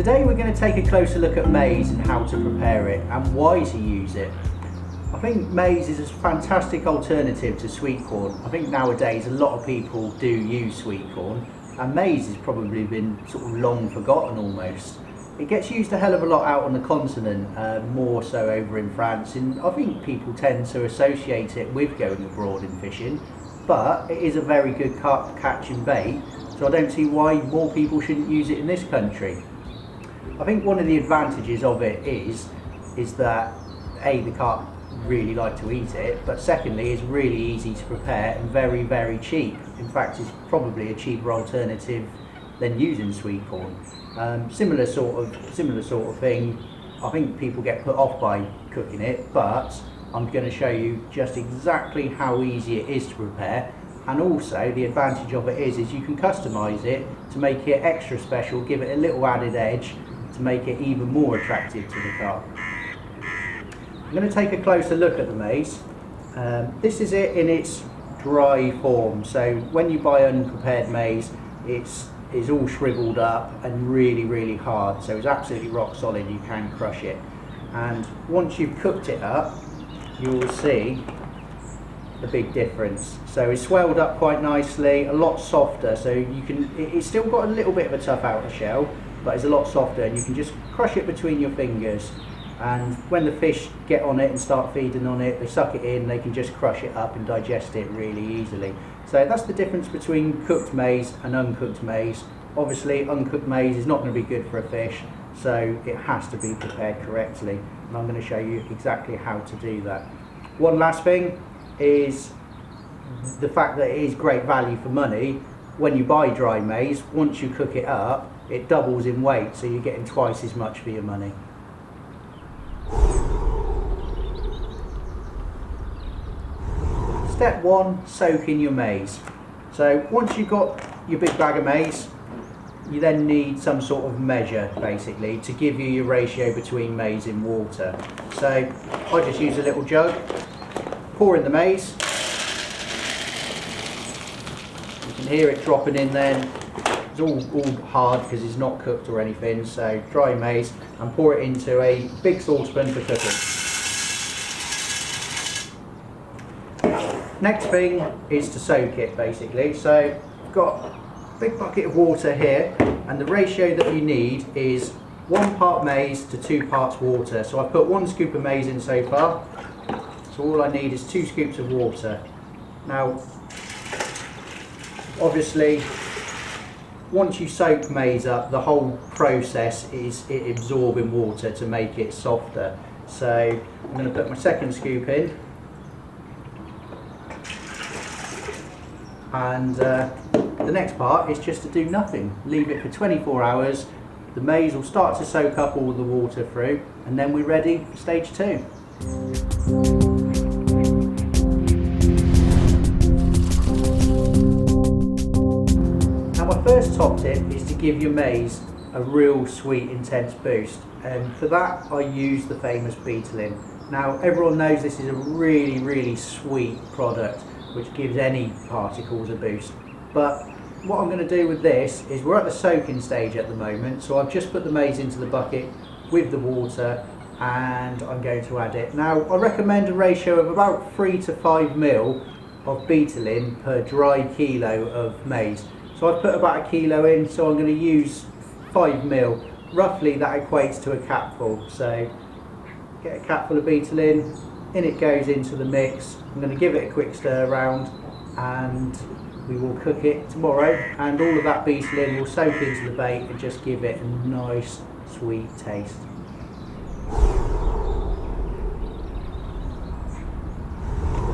Today we're going to take a closer look at maize and how to prepare it and why to use it. I think maize is a fantastic alternative to sweet corn. I think nowadays a lot of people do use sweet corn, and maize has probably been sort of long forgotten almost. It gets used a hell of a lot out on the continent, more so over in France, and I think people tend to associate it with going abroad and fishing, but it is a very good carp catching bait, so I don't see why more people shouldn't use it in this country. I think one of the advantages of it is that A, the carp really like to eat it, but secondly it's really easy to prepare and very, very cheap. In fact, it's probably a cheaper alternative than using sweet corn. Similar sort of thing. I think people get put off by cooking it, but I'm going to show you just exactly how easy it is to prepare, and also the advantage of it is you can customise it to make it extra special, give it a little added edge to make it even more attractive to the carp. I'm going to take a closer look at the maize. This is it in its dry form. So when you buy unprepared maize, it's all shriveled up and really, really hard. So it's absolutely rock solid, you can crush it. And once you've cooked it up, you'll see the big difference. So it's swelled up quite nicely, a lot softer. So it's still got a little bit of a tough outer shell, but it's a lot softer, and you can just crush it between your fingers, and when the fish get on it and start feeding on it, they suck it in, they can just crush it up and digest it really easily. So that's the difference between cooked maize and uncooked maize. Obviously uncooked maize is not going to be good for a fish, so it has to be prepared correctly, and I'm going to show you exactly how to do that. One last thing is the fact that it is great value for money. When you buy dry maize, once you cook it up, it doubles in weight, so you're getting twice as much for your money. Step 1, soak in your maize. So once you've got your big bag of maize, you then need some sort of measure basically to give you your ratio between maize and water. So I just use a little jug, pour in the maize. You can hear it dropping in then. It's all hard because it's not cooked or anything, so dry maize, and pour it into a big saucepan for cooking. Next thing is to soak it basically. So I've got a big bucket of water here, and the ratio that you need is 1 part maize to 2 parts water. So I've put 1 scoop of maize in so far, so all I need is 2 scoops of water. Now obviously once you soak maize up, the whole process is it absorbing water to make it softer. So I'm going to put my second scoop in, and the next part is just to do nothing. Leave it for 24 hours, the maize will start to soak up all the water through, and then we're ready for stage 2. Now my first top tip is to give your maize a real sweet intense boost, and for that I use the famous Betalin. Now everyone knows this is a really, really sweet product which gives any particles a boost, but what I'm going to do with this is we're at the soaking stage at the moment, so I've just put the maize into the bucket with the water and I'm going to add it. Now I recommend a ratio of about 3 to 5 ml of Betalin per dry kilo of maize. So I've put about 1 kilo in, so I'm going to use 5 ml. Roughly that equates to a capful. So get a capful of Betalin, in it goes into the mix. I'm going to give it a quick stir around, and we will cook it tomorrow, and all of that Betalin will soak into the bait and just give it a nice sweet taste.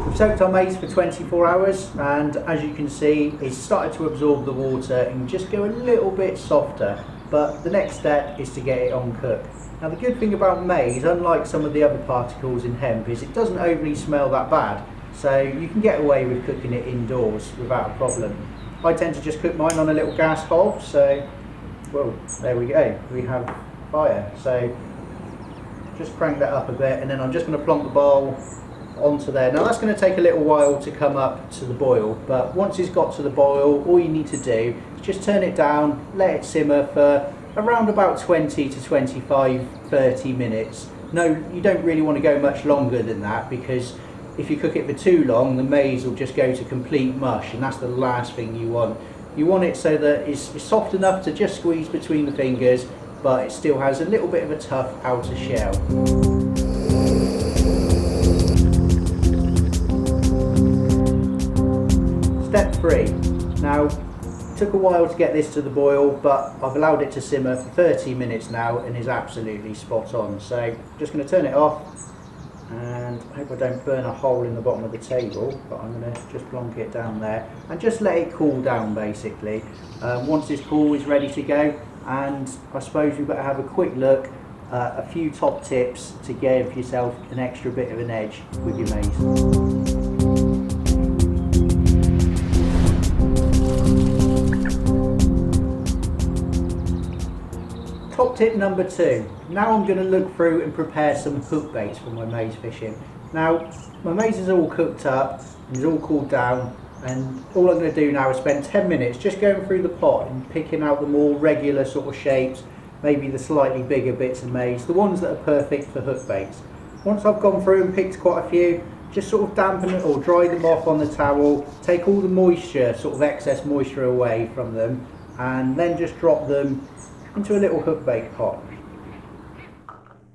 We've soaked our maize for 24 hours, and as you can see it's started to absorb the water and just go a little bit softer, but the next step is to get it on cook. Now the good thing about maize, unlike some of the other particles in hemp, is it doesn't overly smell that bad, so you can get away with cooking it indoors without a problem. I tend to just cook mine on a little gas hob, so well, there we go, we have fire. So just crank that up a bit, and then I'm just going to plonk the bowl onto there. Now that's going to take a little while to come up to the boil, but once it's got to the boil, all you need to do is just turn it down, let it simmer for around about 20 to 25, 30 minutes. No, you don't really want to go much longer than that, because if you cook it for too long, the maize will just go to complete mush, and that's the last thing you want. You want it so that it's soft enough to just squeeze between the fingers, but it still has a little bit of a tough outer shell. Step 3. Now, it took a while to get this to the boil, but I've allowed it to simmer for 30 minutes now and is absolutely spot on. So I'm just going to turn it off, and I hope I don't burn a hole in the bottom of the table, but I'm going to just plonk it down there and just let it cool down basically. Once it's cool, it's ready to go, and I suppose we better have a quick look at a few top tips to give yourself an extra bit of an edge with your maize. Top tip number 2. Now I'm going to look through and prepare some hook baits for my maize fishing. Now my maize is all cooked up and it's all cooled down, and all I'm going to do now is spend 10 minutes just going through the pot and picking out the more regular sort of shapes, maybe the slightly bigger bits of maize, the ones that are perfect for hook baits. Once I've gone through and picked quite a few, just sort of dampen it or dry them off on the towel, take all the moisture, sort of excess moisture away from them, and then just drop them into a little hook bait pot,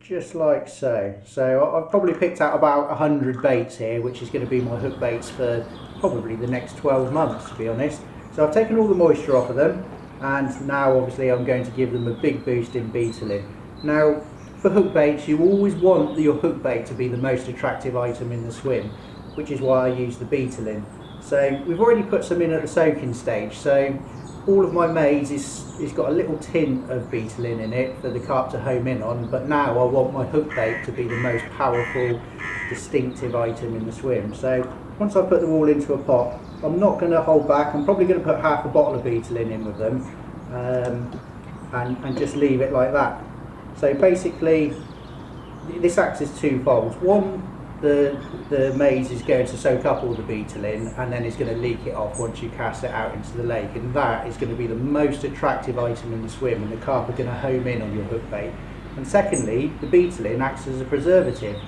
just like so. So I've probably picked out about 100 baits here, which is going to be my hook baits for probably the next 12 months, to be honest. So I've taken all the moisture off of them, and now obviously I'm going to give them a big boost in Betalin. Now for hook baits, you always want your hook bait to be the most attractive item in the swim, which is why I use the Betalin. So we've already put some in at the soaking stage, so all of my maize is got a little tin of Betalin in it for the carp to home in on, but now I want my hook bait to be the most powerful, distinctive item in the swim. So once I put them all into a pot, I'm not going to hold back. I'm probably going to put half a bottle of Betalin in with them, and just leave it like that. So basically this acts as twofold. One, the maize is going to soak up all the Betalin, and then it's going to leak it off once you cast it out into the lake, and that is going to be the most attractive item in the swim, and the carp are going to home in on your hook bait. And secondly, the Betalin acts as a preservative,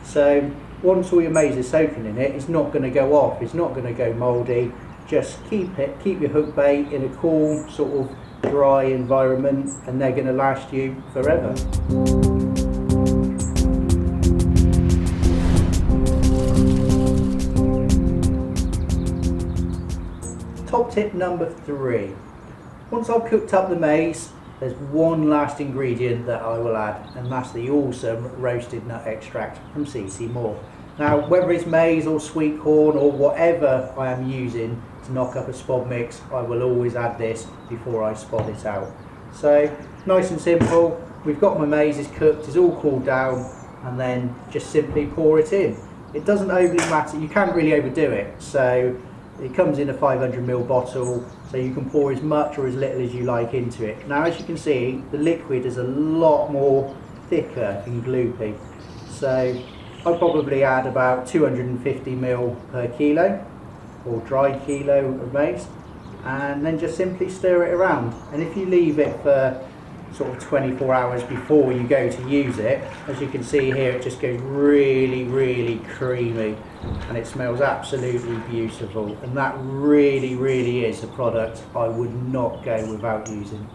so once all your maize is soaking in it, it's not going to go off, it's not going to go mouldy. Just keep your hook bait in a cool, sort of dry environment, and they're going to last you forever. Top tip number 3. Once I've cooked up the maize, there's one last ingredient that I will add, and that's the awesome roasted nut extract from CCMOORE. Now, whether it's maize or sweet corn or whatever I am using to knock up a spod mix, I will always add this before I spod it out. So nice and simple, we've got my maize is cooked, it's all cooled down, and then just simply pour it in. It doesn't overly matter, you can't really overdo it, so it comes in a 500ml bottle, so you can pour as much or as little as you like into it. Now as you can see, the liquid is a lot more thicker and gloopy, so I'll probably add about 250ml per kilo, or dried kilo of maize, and then just simply stir it around. And if you leave it for sort of 24 hours before you go to use it, as you can see here, it just goes really creamy, and it smells absolutely beautiful, and that really is a product I would not go without using.